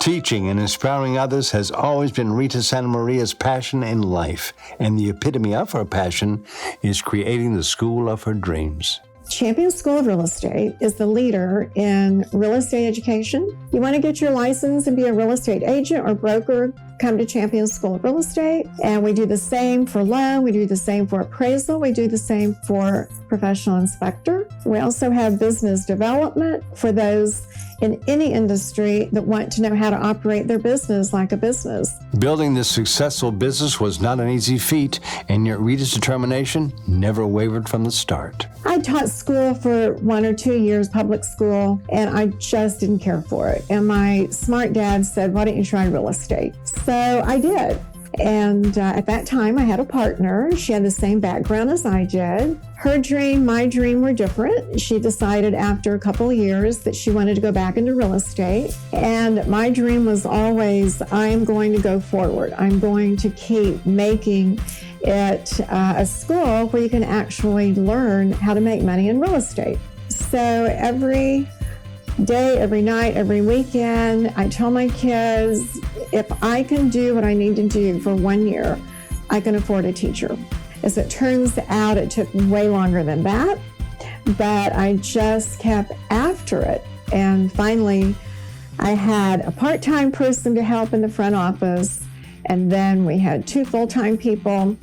Teaching and inspiring others has always been Rita Santamaria's passion in life, and the epitome of her passion is creating the school of her dreams. Champion School of Real Estate is the leader in real estate education. You want to get your license and be a real estate agent or broker, come to Champion School of Real Estate. And we do the same for loan, we do the same for appraisal, we do the same for professional inspector. We also have business development for those in any industry that want to know how to operate their business like a business. Building this successful business was not an easy feat, and yet Rita's determination never wavered from the start. I taught school for 1 or 2 years, public school, and I just didn't care for it. And my smart dad said, why don't you try real estate? So I did. And at that time, I had a partner. She had the same background as I did. Her dream, my dream were different. She decided after a couple of years that she wanted to go back into real estate. And my dream was always, I'm going to go forward. I'm going to keep making it a school where you can actually learn how to make money in real estate. So every day, every night, every weekend, I tell my kids, if I can do what I need to do for 1 year, I can afford a teacher. As it turns out, it took way longer than that, but I just kept after it. And finally, I had a part-time person to help in the front office, and then we had 2 full-time people.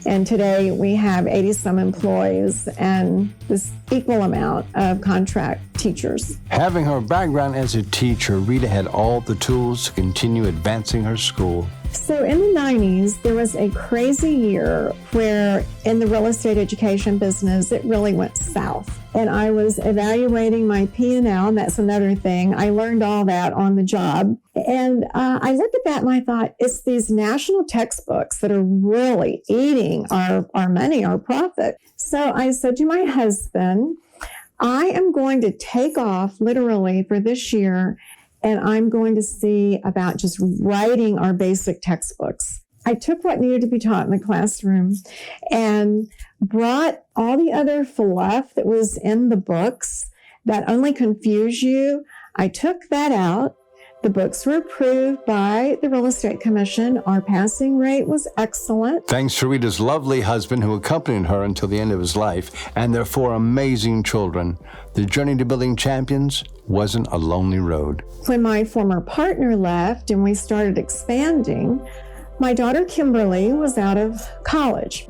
And today we have 80-some employees and this equal amount of contract teachers. Having her background as a teacher, Rita had all the tools to continue advancing her school. So in the 90s, there was a crazy year where in the real estate education business, it really went south. And I was evaluating my P&L, and that's another thing. I learned all that on the job. And I looked at that and I thought, it's these national textbooks that are really eating our money, our profit. So I said to my husband, I am going to take off literally for this year, and I'm going to see about just writing our basic textbooks. I took what needed to be taught in the classroom and brought all the other fluff that was in the books that only confuse you. I took that out. The books were approved by the Real Estate Commission. Our passing rate was excellent. Thanks to Rita's lovely husband who accompanied her until the end of his life and their 4 amazing children, the journey to building champions wasn't a lonely road. When my former partner left and we started expanding, my daughter Kimberly was out of college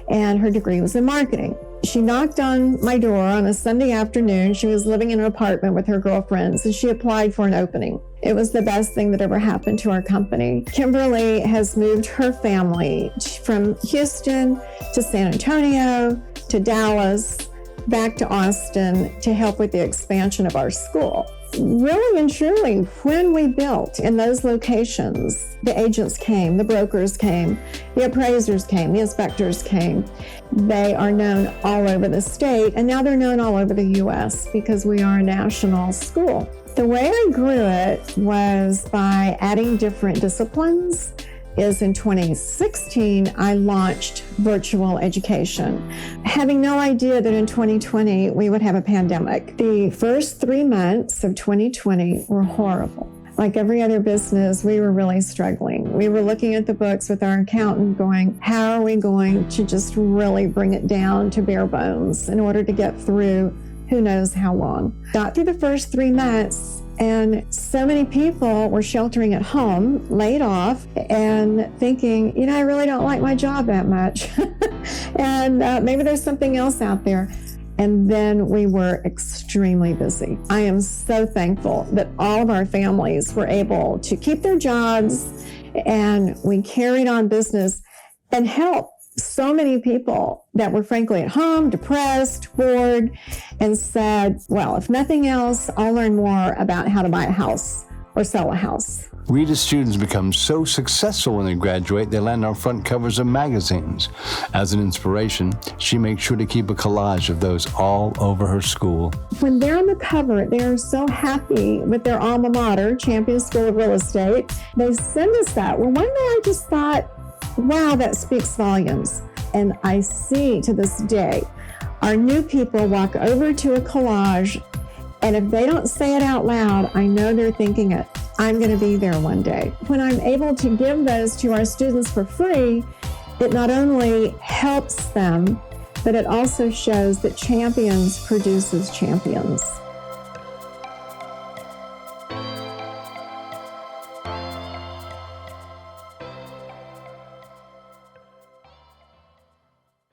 and her degree was in marketing. She knocked on my door on a Sunday afternoon. She was living in an apartment with her girlfriends and she applied for an opening. It was the best thing that ever happened to our company. Kimberly has moved her family from Houston to San Antonio to Dallas, back to Austin to help with the expansion of our school. Really and truly, when we built in those locations, the agents came, the brokers came, the appraisers came, the inspectors came. They are known all over the state, and now they're known all over the U.S. because we are a national school. The way I grew it was by adding different disciplines. In 2016, I launched virtual education, having no idea that in 2020 we would have a pandemic. The first 3 months of 2020 were horrible. Like every other business, we were really struggling. We were looking at the books with our accountant going, how are we going to just really bring it down to bare bones in order to get through who knows how long. Got through the first 3 months, and so many people were sheltering at home, laid off, and thinking, I really don't like my job that much. And maybe there's something else out there. And then we were extremely busy. I am so thankful that all of our families were able to keep their jobs, and we carried on business and helped so many people that were frankly at home, depressed, bored, and said, well, if nothing else, I'll learn more about how to buy a house or sell a house. Rita's students become so successful when they graduate, they land on front covers of magazines. As an inspiration, she makes sure to keep a collage of those all over her school. When they're on the cover, they're so happy with their alma mater, Champion School of Real Estate. They send us that. Well, one day I just thought, wow, that speaks volumes. And I see to this day, our new people walk over to a collage, and if they don't say it out loud, I know they're thinking it. I'm going to be there one day. When I'm able to give those to our students for free, it not only helps them, but it also shows that champions produces champions.